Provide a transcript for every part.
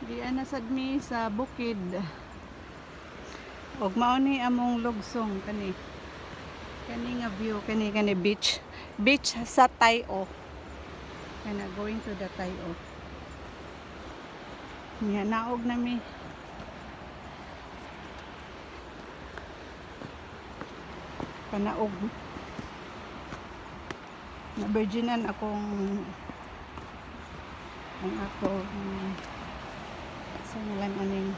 Diyan na sad mi sa bukid. Og mao ni among lugsong kani. Kani nga view, kani beach. Beach sa Tayo. Kana going to the Tayo. Nya naog na mi. Panaog. Na virginan akong ang ako sa ngalan aning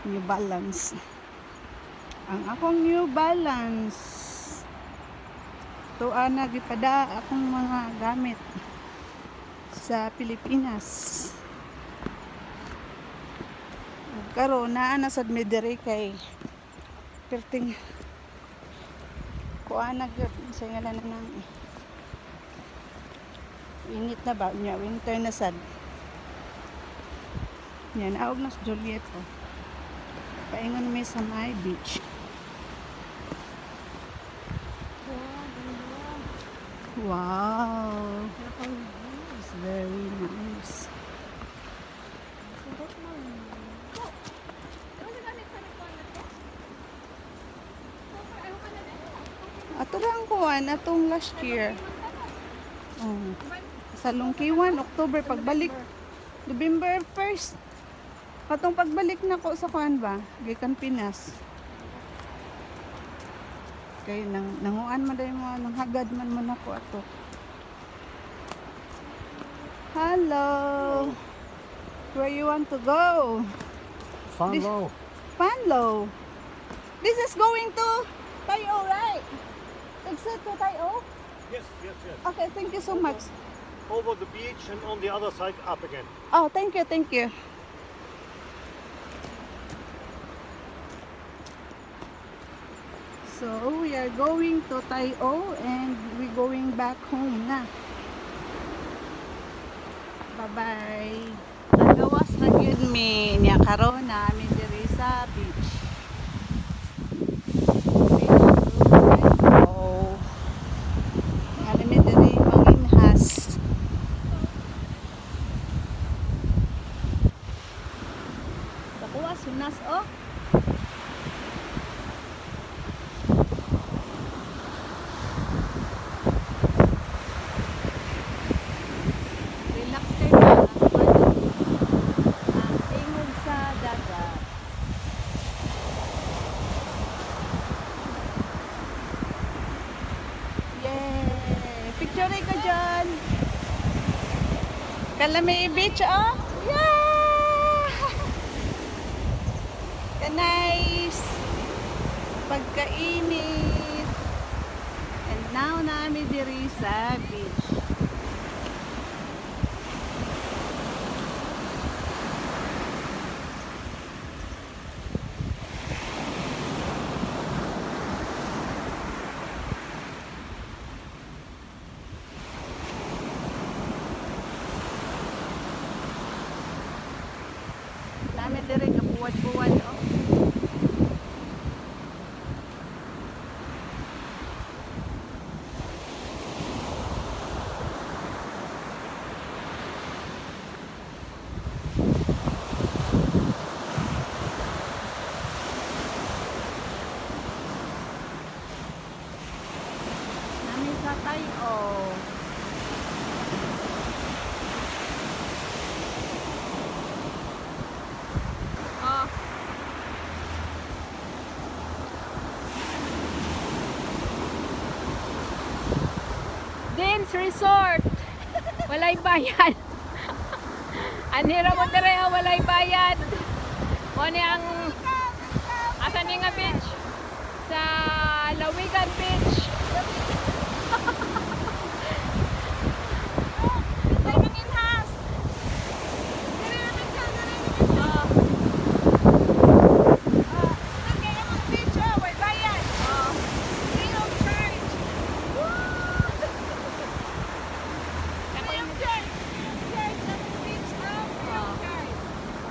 New Balance. Ang akong New Balance tuana gipada akong mga gamit sa Pilipinas. Karon naa na sad mi diri kay perting kuana gyud sa ngalan nang init na ba nya winter na sad. Yan aog na sa Juliet oh. Paingon mi sa my beach. Wow, it's very nice. Ato lang kuan atong last year. Oh. Sa Lungkiwan, October pagbalik. November 1st. Katong pagbalik na ko sa kuan ba? Gikan Pinas. Kay nanguan man day mo nang hagad man ako ato. Hello. Where you want to go? Fanlo. Fanlo. This is going to Tayo, right? Exit to Tayo? Yes. Okay, thank you so much. Over the beach and on the other side up again. Oh, thank you. So, we are going to Tayo and we're going back home na. Bye-bye. Nagawas na yun mi. Niya karon na amin diri sa beach. Oh. Alam mi diri manginhas. Takuha sunas oh. Relax kayo na. Ang tingog sa dagat. Yay! Picture ko dyan. Kalamay Beach oh. Yeah! Ka-nice. Pagkainit. And now namin diri sa beach. Namin diri kabuwad-buwad oh. Namin sa Tayo. Oh. Dins Resort. Walay bayad. Anira mo dire walay bayad. Mo ni ang asa ni nga beach sa Lawigan Beach. Say manginhas. Dire naman ka na rin. Nagkaya mga beach way bayad. Free of charge.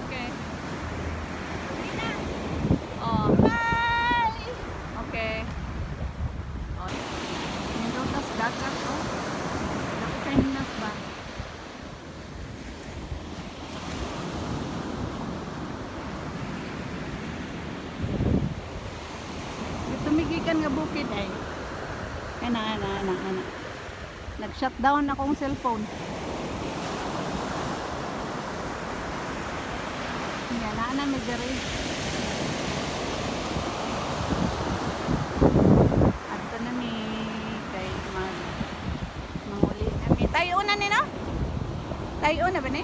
Okay. Oh. Okay. Oh. Nindot tas dagat bukid ay. Ana. Nag-shutdown akong cellphone. Yan, ana may diri. Ato na mi kay manguli kami. Tayo una ni no? Tayo una ba ni?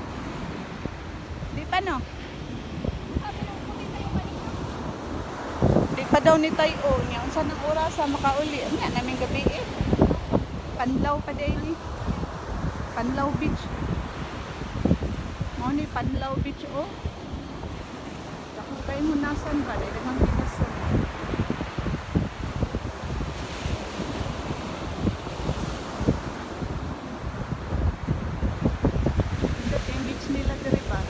Di pa no? Di pa daw ni Tayo niya. Unsa nang oras sa makauli? Nya naming gabi eh. Panlaw pa day ni. Panlaw Beach. Mo ni Panlaw Beach oh. Ako kay mo nasan ba? Dahil nang ginasan. Ito yung beach nila diri ba?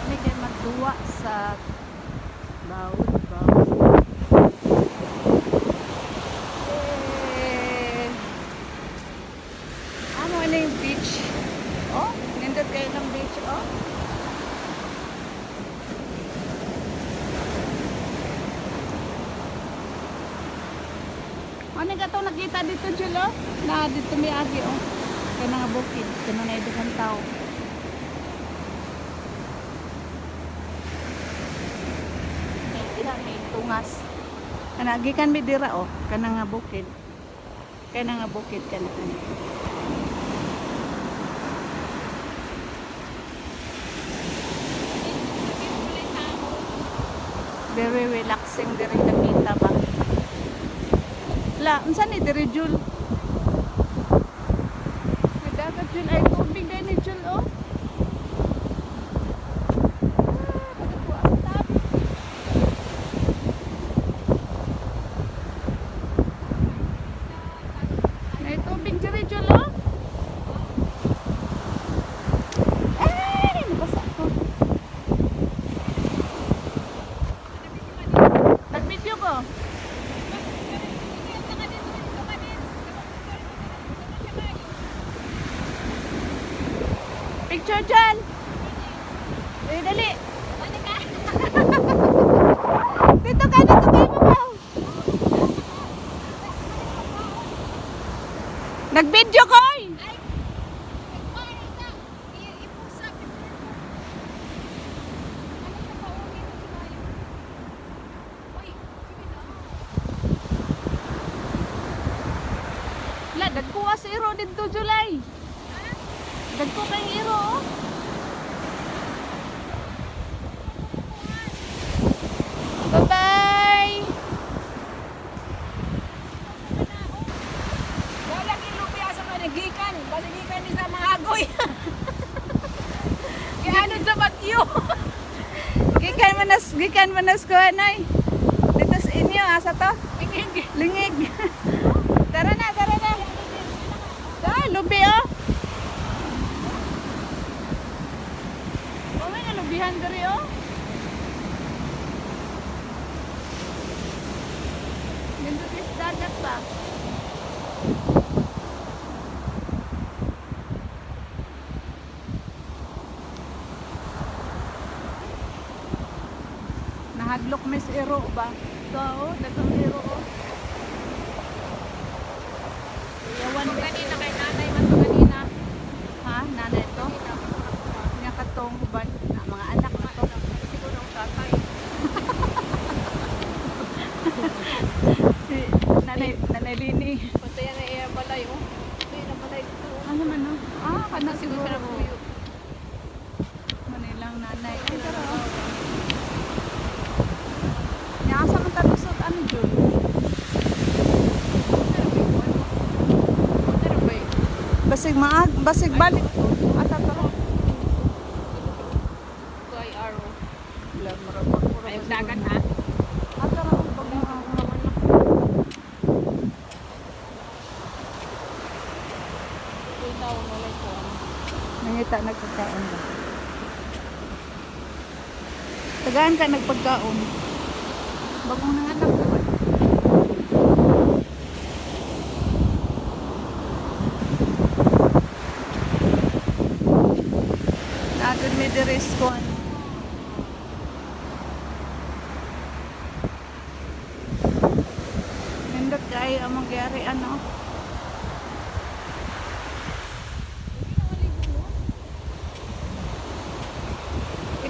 Ini kay magduwa sa bawod. Ano na yung beach? Oh, nindot kayo ng beach, oh. Ano ka itong nakita dito, Julo? Na dito may agi, oh. Kaya nga bukid. Kaya na idugang tao. May tungas. Kanagi kan may dira, oh. Kaya nga bukid. Kaya nga bukid. Kaya na. Very relaxing diri nakita ba? La, unsa ni diri Jul? Dagat Jul ay tubig din ni Jul oh. Ay tubig diri Jul oh. Ay, nabasa ko. Nag-video ko. Picture dyan. Eh, dali. Dito ka, mabaw. Nag-video ko eh. La, dagkuha sa iro dito July. Dagko kayong iro oh. Bye-bye. Wala kilupiya sa manigikan. Basigikan ni sa mga agoy. Kaya ano sa bagyo. Gikan manas ko anay. Dito sa inyo asa to? Lingig. Tara na. Lubi oh. Oh, may nalubihan diri oh. Nindot is dagat pa. Nahadlok mes ero ba? Ito oh, dagang ero oh. Yawan Kanina kay nanay man to kanina. ha, nanay to. Nya katong uban na mga anak na to. Siguro ang tatay. Si nanay Lini. Pati yan ay balay oh. Ito na balay dito. Ano man no? Ah, kana Siguro siguro. sa puyo. Manilang nanay. Ay, tara oh. Nya asa man talusot ano jud? Basig balik. Ata to. Ito ay araw. Mura. Ay dagat ha. Ata ra pag Ito wala ko. nangita nagpagkaon ba? Tagaan ka nagpagkaon. Bagong nanganak ko ba? Nagod may deres ko ano.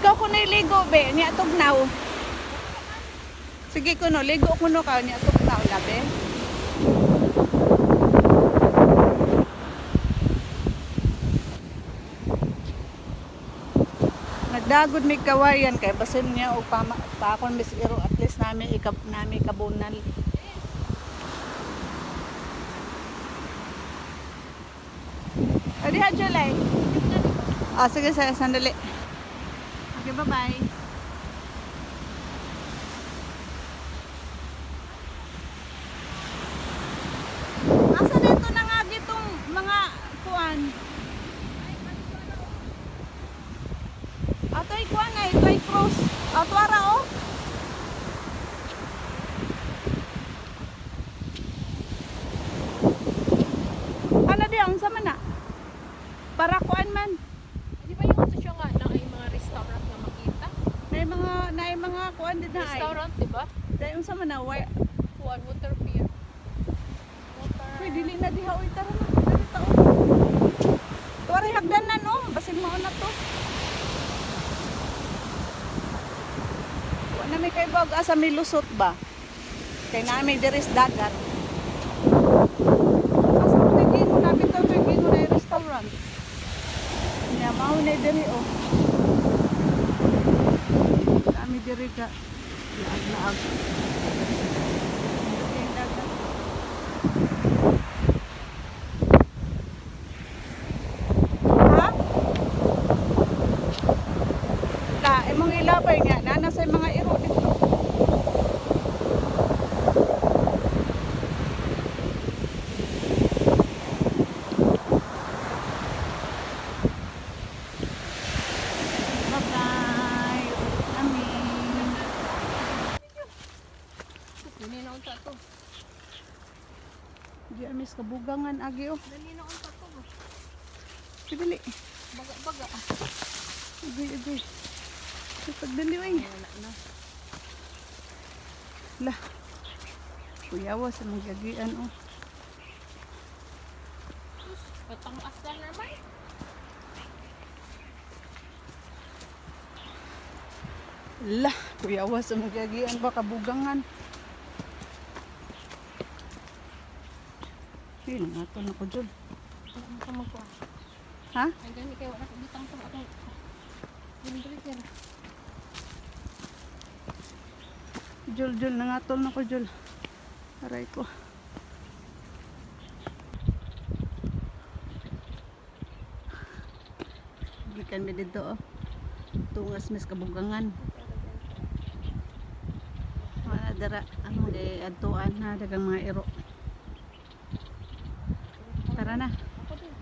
ikaw ko na ligo be, niya tugnaw. Sige kuno, ligo kuno ka niya tugnaw labi. Nagdagod may kawayan kay basin niya og pa akon mis iro at least nami kabunan. Adi ha July. Ah sige sandali. Okay, bye-bye. Asa dito na nga gitong mga kuan? Ato ay kuan nga, ito ay cross. Ato ara oh. Ano di ang sama na? Para kuan man. Di ba yung siya nga na ay mga restaurant nga makita? Na mga kuan din na ay. Restaurant, di ba? Dahil ang sama na way. Kuan, water pier. Water. Uy, dili na diha oy tara na. Dali ta oh. Tuwari hagdanan oh, basin mo na to. Wala may kay bag asa may lusot ba? Kay na may deres dagat. Asa mo naging mo kapit to naging mo na restaurant. Niya mao na diri oh. Kami diri ka. Laag-laag. Okay, dagat. Ha? Imong ilapay nga nana sa mga iro dito. Bye-bye. Amin. Dali na unta to. Di amis kabugangan agi oh. Dali na unta to. Dili. Baga-baga. Ugoy. Pagdali ay. Wala na. Lah. Kuyawa sa mga gagian oh. Patang aslan naman. Lah, kuyawa sa mga gagian ba kabugangan. Yun nga to na ko dyan. Wala mo ka magkuhan. Ha? Ay gani kayo wala ko bitang to ako. Dili. Jul, nangatol na ko, Jul. Aray ko. Gikan mi dito, oh. Tungas mis kabugangan. Wala dara, ang di adtuan na dagang mga iro. Tara na. Ako din.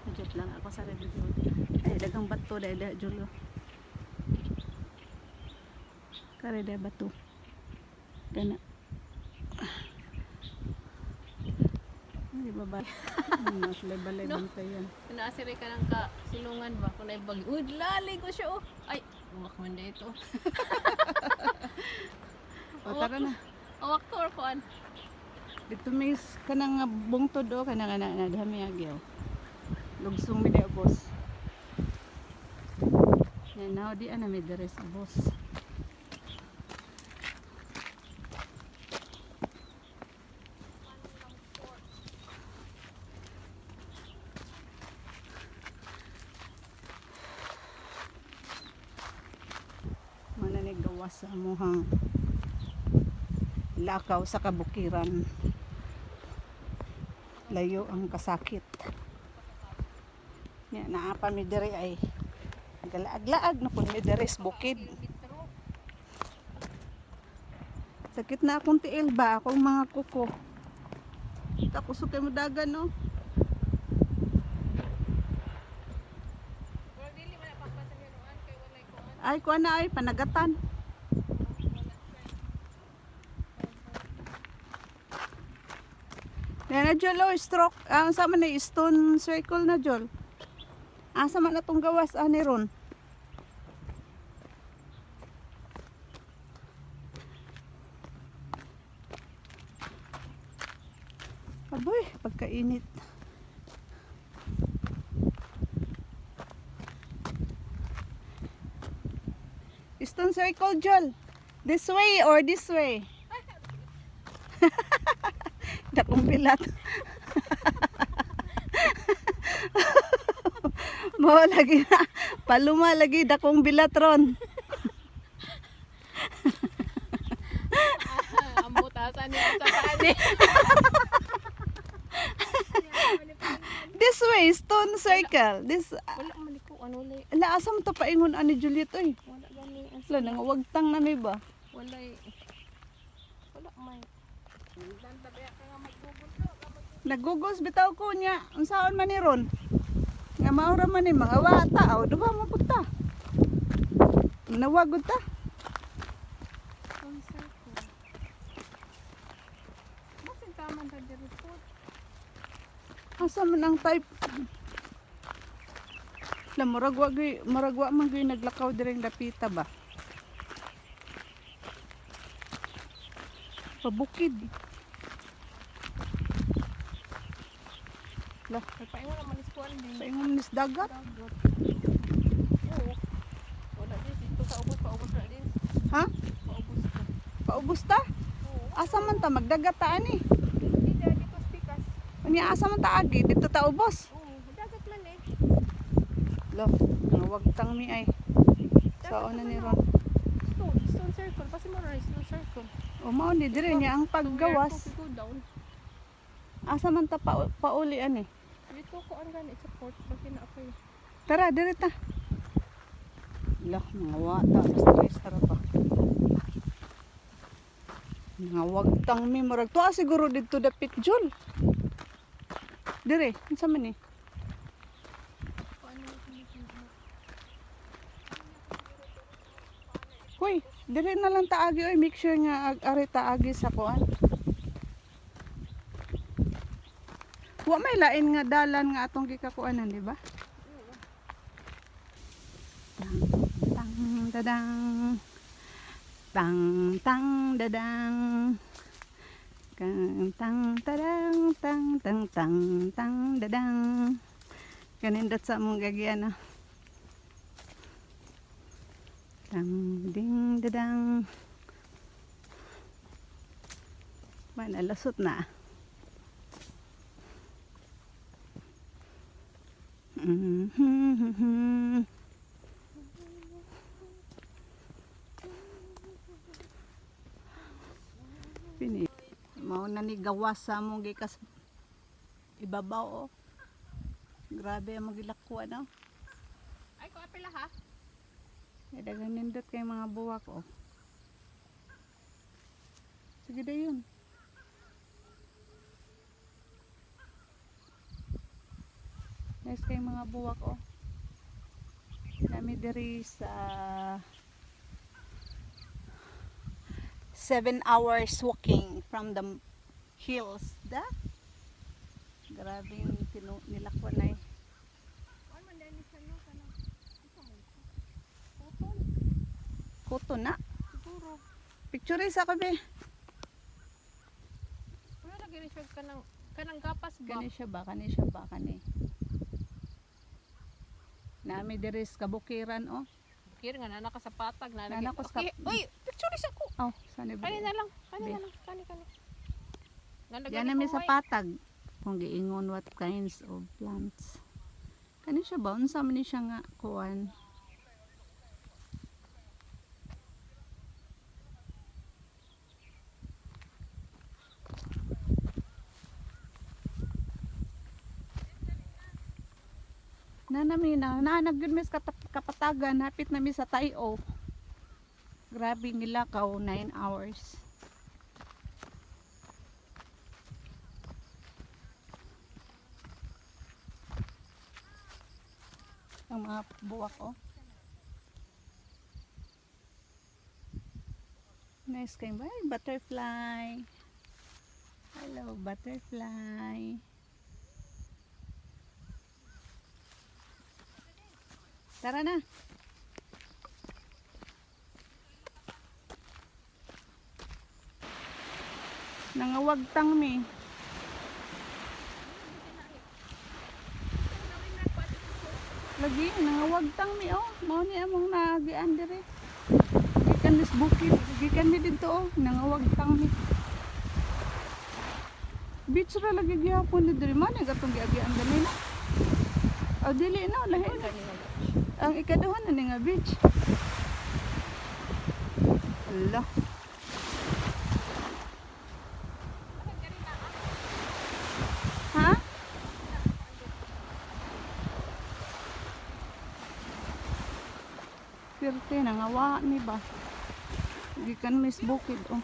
Adjust lang ako sa red Jul. Ay, dagang bato dahil Jul. Kare dahil bato. Gana. Hindi ba ba? Mas lebal-lebal No. pa yan. Naasiri ka ng kasilungan ba? Kung naibag. Uy, lali ko siya oh. Ay, uwak man na ito. O, tara na. Uwak to or kuan? Dito mis ka nga bungtod o. Kanang na dami agyaw. Lugsong mi deo, boss. Yan, now di ana may deres, boss. Mananigawas sa amuhang lakaw sa kabukiran. Layo ang kasakit. Yan, naapa mi diri ay galaag-laag na kun mi diri sa bukid. Sakit na akong tiil ba akong mga kuko. Tapos kay mo dagan no. Pero dili man papasabihan kay walay kuan. Ay kuan na ay panagatan. Na Jol, oh, stroke. Ang sama na stone circle na Jol. Asa man na tong gawas ani ron. Aboy, pagkainit. Stone circle, Jol. This way or this way? Dakong bilat. Mo lagi na. Paluma lagi dakong bilat ron. Ang butasan niya sa kani. This way, stone circle. This Wala maliko ano lay. ala asam to paingon ani Juliet oy. Wala gani. Ala nang wagtang na may ba? Wala wala may. Nagugos bitaw ko niya. Unsaon man ni ron? Nga maura man ni mga wata aw duha man pud ta. Nawagod ta. Ang sarko. Masin taman ta di report. Asa man ang type? La muragwa man gyud naglakaw direng dapita ba? Pabukid. La, Paingon naman iskuan din. sa ingon nis dagat. Dagot. Oo. Wala din dito sa ubos paubos na din. Ha? Paubos ko. Paubos ta? Oo. Asa man ta magdagat ta ani? Hindi dito spikas. Unya asa man ta agi dito ta ubos. Oo, dagat man eh. Lo, wagtang mi ay. Sao na ni ron? Stone circle. Basta mo rin stone circle. O mao ni dire niya ang paggawas. Go down. Asa man ta pauli ani? Dito ko ang gani sa port. Bakit na ako Tara, dire ta. Lah, mga wata sa restaurant pa. Nga wagtang mi murag to siguro dito dapit Jul. Dire, unsa man ni? Hoy, dire na lang taagi oy, make sure nga ari taagi sa kuan. Wa may lain nga dalan nga atong gikakuanan, di ba? Tang dadang. Tang tang dadang. Kang tang tadang tang tang tang tang dadang. Kanindot sa mong gagian. Tang ding dadang. Man alasot na. Pini mao na ni gawas sa among gikas ibabaw oh. Grabe ang magilakwa no. Ay, ko apila ha? Dagang nindot kay mga buwak oh. Sige dayon. Nice kay mga buwak oh. Kami diri sa 7 hours walking from the hills da. Grabe yung nilakwan na eh. Ay, mandani sa no kana. Kuto na. Siguro. Picture sa kabe. Wala lagi rin siya kanang gapas ba? Kani siya ba? Kani siya ba? Kani. Nami diri sa kabukiran oh. Kira nga nana ka sa patag na lagi. Nana ko sa Okay. Uy, picture isa ko. Oh, saan ba? Kani na lang. Be. Kani. Ganda Diyan gani nami ko, sa ay. patag. Kung giingon what kinds of plants. Kani siya ba? Unsa man ni siya nga kuan? Nanag yun mis kapatagan, hapit na mi sa Tayo. Grabe nilakaw 9 hours. Ang mga buwak oh. Nice kayo ba? Butterfly. Hello butterfly. Tara na. Nangawagtang mi. Lagi nangawagtang mi oh. Mao ni among nagian dire. Gikan mis bukid, gikan mi dito oh, nangawag tang mi. Beach ra lagi gyapon ni diri man gatong giagian dali na. Oh dili na lahi na. Ang ikaduhan na ni nga beach. Allah. Ha? Pirte nangawa ni ba? Gikan mis bukid oh.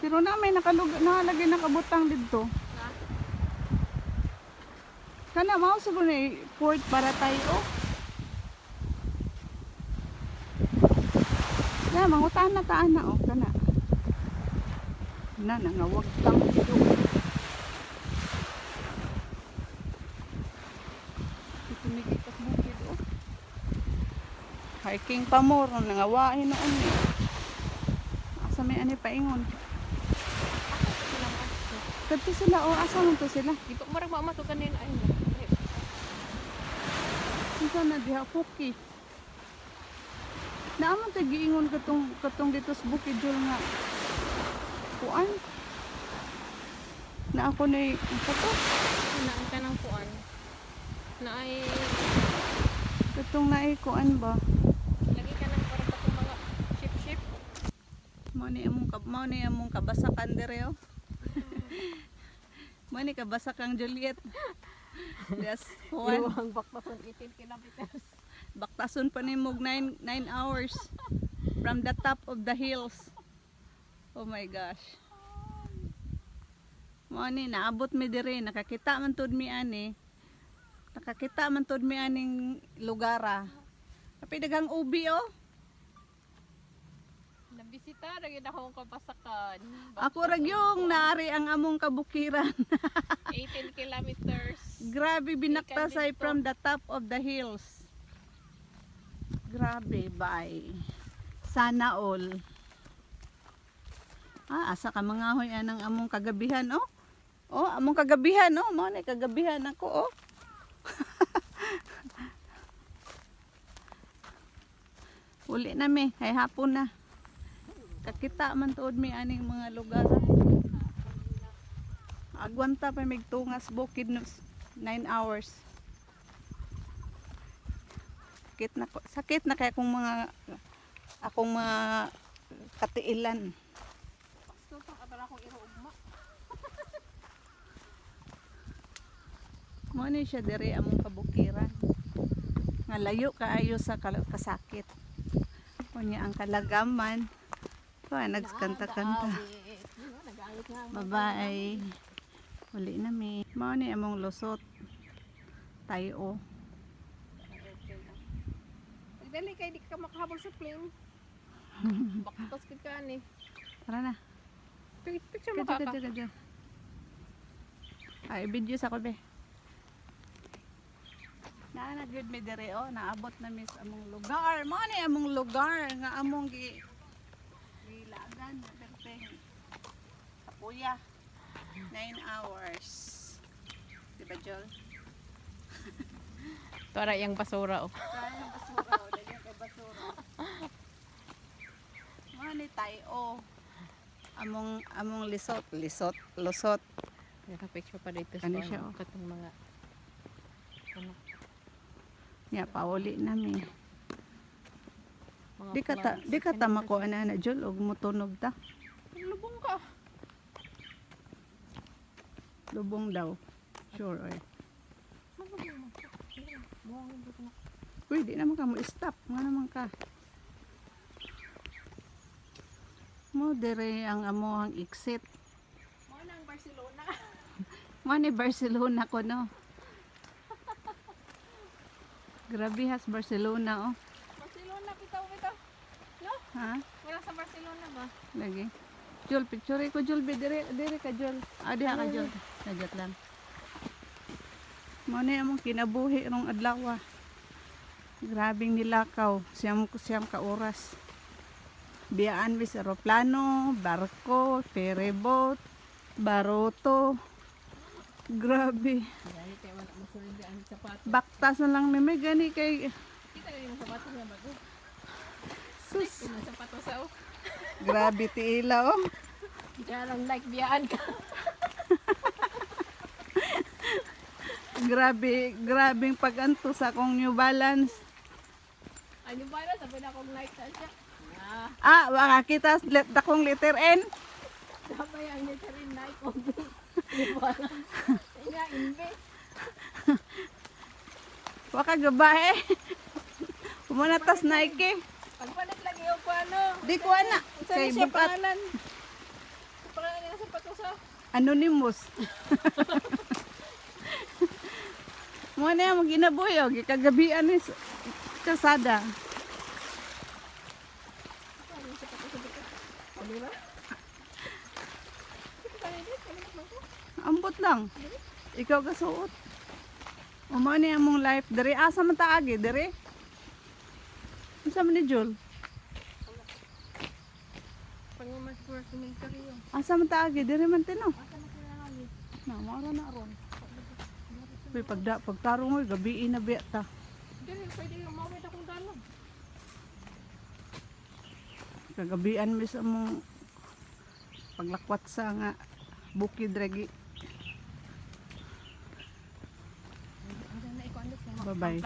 Pero na may nakalagay nakabutang dito. Kana mao siguro ni port para tayo. Ya mangutan na taan na oh kana. Na nangawag tang dito. Ito ni gikas bukid oh. Hiking pa mo ron nangawain noon eh. Asa may ani paingon. Kadto sila o asa man to sila? Ito marag mamato kanin ay. Isa na diha puki. Naamon ta giingon katong dito sa bukid jol nga. Kuan. Na ako ni kato. Na ang kanang puan. Na ay Katong naay kuan ba? lagi ka nang para katong mga ship. Mao ni among kabasakan dire oh. Mao ni kabasakang Juliet. Yes, kuan. Iwang baktason 18 kilometers. Baktason pa ni mog 9 hours from the top of the hills. Oh my gosh. Mao ni naabot mi dire, nakakita man tud mi ani. Nakakita man tud mi aning lugara. Tapi daghang ubi oh. Nabisita ra gyud akong kapasakan. Ako ra yung naari ang among kabukiran. 18 kilometers. Grabe binaktasay dito. from the top of the hills. Grabe bye. Sana all. Asa ka mga hoy anang among kagabihan oh. Oh, among kagabihan oh, mao ni kagabihan ako oh. Uli na mi, hay hapon na. Kakita man tuod mi aning mga lugar. Agwanta pa mig tungas bukid no 9 hours. Sakit na kay akong mga katiilan. Gusto pa para akong irougma. Mo ni siya diri among kabukiran. Nga layo kaayo sa kasakit. Kunya ang kalagaman. Nagskanta-kanta. Nag-aawit nga. Bye-bye. Uli na mi. Mao ni among lusot. Tayo. Dali kay di ka makahabol sa plane. Baktas kid ka ni. Tara na. Picture mo ka. Kadyo. Ay, video sa ko be. Naanagid mi dire oh, naabot na mi sa among lugar. Mao ni among lugar nga among gilagan na perpeng. Kapuya. 9 hours. Diba, Jol? Tara yung basura oh. Kaya ng basura, o dahil kay basura. Mga ni tayo, among lusot. Naka-picture pa dito Ano siya, oh? katong mga ano, Ya, pauli nami. mga Di ka ta makuha na Jol, og mutunog ta. lubong ka. Lubong daw. Sure, oy. Buwang dito na. Uy, di naman ka mo stop. Nga naman ka. Mo dire ang amohang exit. Mo nang Barcelona. Mo ni Barcelona ko no. Grabe has Barcelona oh. Barcelona bitaw. No? Ha? Wala sa Barcelona ba? Lagi. Jol, picture ko Jol, dire ka Jol. Diha ka Jol. Najat lang. Mo ni among kinabuhi rong adlaw. Grabing nilakaw, siyam ka oras. Biyaan bis aeroplano, barko, ferryboat, baroto. Grabe. Dali kay wala mo sulod ang sapatos. Baktas na lang may gani kay Kita yung sapatos na bago. Sus, Ina sa patusaw. grabe ti ilaw. Jarang like biyaan ka. Grabing pag-anto sa akong New Balance. Ano ba na? Sabi na akong like sa siya. Baka kita dakong letter N. Sabay ang nito rin like kong balance. Kaya inbe. Waka gabahe. Pumanatas Nike. Pagpalit lagi yung ano. Di ko ana. Kay Siya bukat. pangalan. Pangalan nila sa patusaw. Anonymous. Mo na yung ginabuyo. Gikagabian ni kasada. Ambot lang. Ikaw kasuot. Umo ni among life. Dari asa man taagi. Dari. Asa man ni Jul? Pangumas for cemetery yun. Asa man taagi. Dari man tino. Na, mara na ron. Uy, pagtarong oy, gabi na biya ta. Dili, pwede yung mawit akong dalog. Kagabian mis among paglakwat sa nga bukid ragi. Bye-bye.